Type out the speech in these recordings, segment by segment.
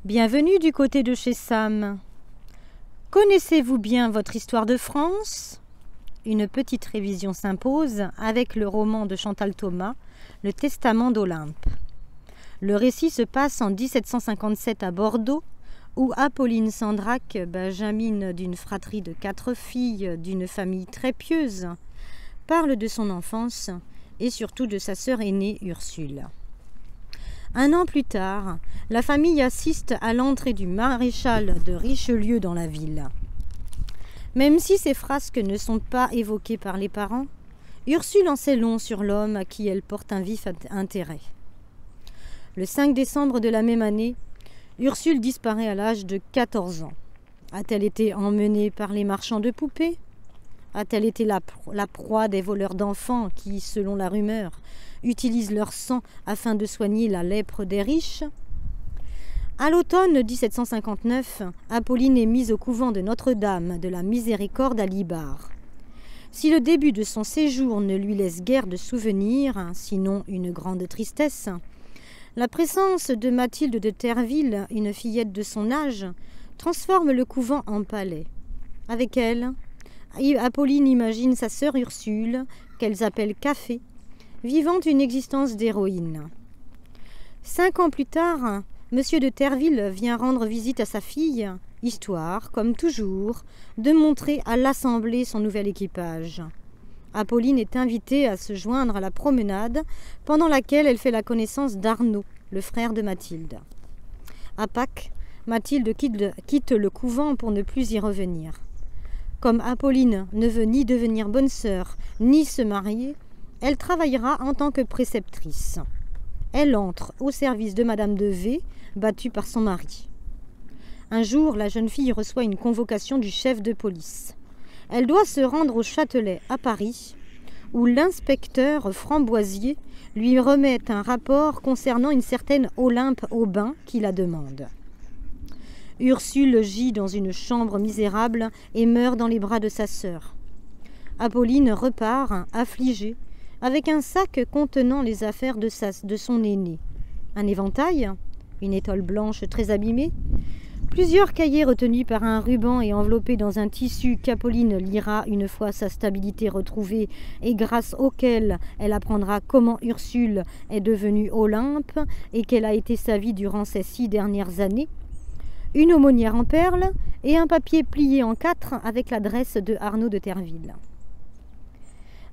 Bienvenue du côté de chez Sam. Connaissez-vous bien votre histoire de France? Une petite révision s'impose avec le roman de Chantal Thomas, Le Testament d'Olympe. Le récit se passe en 1757 à Bordeaux, où Apolline Sandraque, benjamine d'une fratrie de 4 filles d'une famille très pieuse, parle de son enfance et surtout de sa sœur aînée Ursule. Un an plus tard, la famille assiste à l'entrée du maréchal de Richelieu dans la ville. Même si ces frasques ne sont pas évoquées par les parents, Ursule en sait long sur l'homme à qui elle porte un vif intérêt. Le 5 décembre de la même année, Ursule disparaît à l'âge de 14 ans. A-t-elle été emmenée par les marchands de poupées? A-t-elle été la proie des voleurs d'enfants qui, selon la rumeur, utilisent leur sang afin de soigner la lèpre des riches? À l'automne 1759, Apolline est mise au couvent de Notre-Dame de la Miséricorde à Libar. Si le début de son séjour ne lui laisse guère de souvenirs, sinon une grande tristesse, la présence de Mathilde de Terville, une fillette de son âge, transforme le couvent en palais. Avec elle, Apolline imagine sa sœur Ursule, qu'elles appellent Café, vivant une existence d'héroïne. 5 ans plus tard, Monsieur de Terville vient rendre visite à sa fille, histoire, comme toujours, de montrer à l'Assemblée son nouvel équipage. Apolline est invitée à se joindre à la promenade, pendant laquelle elle fait la connaissance d'Arnaud, le frère de Mathilde. À Pâques, Mathilde quitte le couvent pour ne plus y revenir. Comme Apolline ne veut ni devenir bonne sœur, ni se marier, elle travaillera en tant que préceptrice. Elle entre au service de Madame de V, battue par son mari. Un jour, la jeune fille reçoit une convocation du chef de police. Elle doit se rendre au Châtelet, à Paris, où l'inspecteur Framboisier lui remet un rapport concernant une certaine Olympe Aubin qui la demande. Ursule gît dans une chambre misérable et meurt dans les bras de sa sœur. Apolline repart, affligée, avec un sac contenant les affaires de son aîné. Un éventail, une étole blanche très abîmée, plusieurs cahiers retenus par un ruban et enveloppés dans un tissu qu'Apolline lira une fois sa stabilité retrouvée et grâce auquel elle apprendra comment Ursule est devenue Olympe et quelle a été sa vie durant ces 6 dernières années, une aumônière en perles et un papier plié en 4 avec l'adresse de Arnaud de Terville.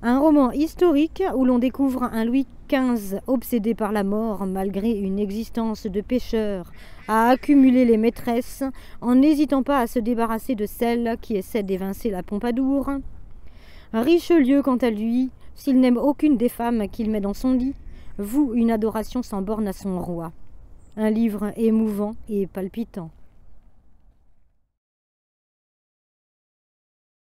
Un roman historique où l'on découvre un Louis XV obsédé par la mort malgré une existence de pêcheur, à accumuler les maîtresses en n'hésitant pas à se débarrasser de celle qui essaie d'évincer la Pompadour. Richelieu, quant à lui, s'il n'aime aucune des femmes qu'il met dans son lit, voue une adoration sans borne à son roi. Un livre émouvant et palpitant.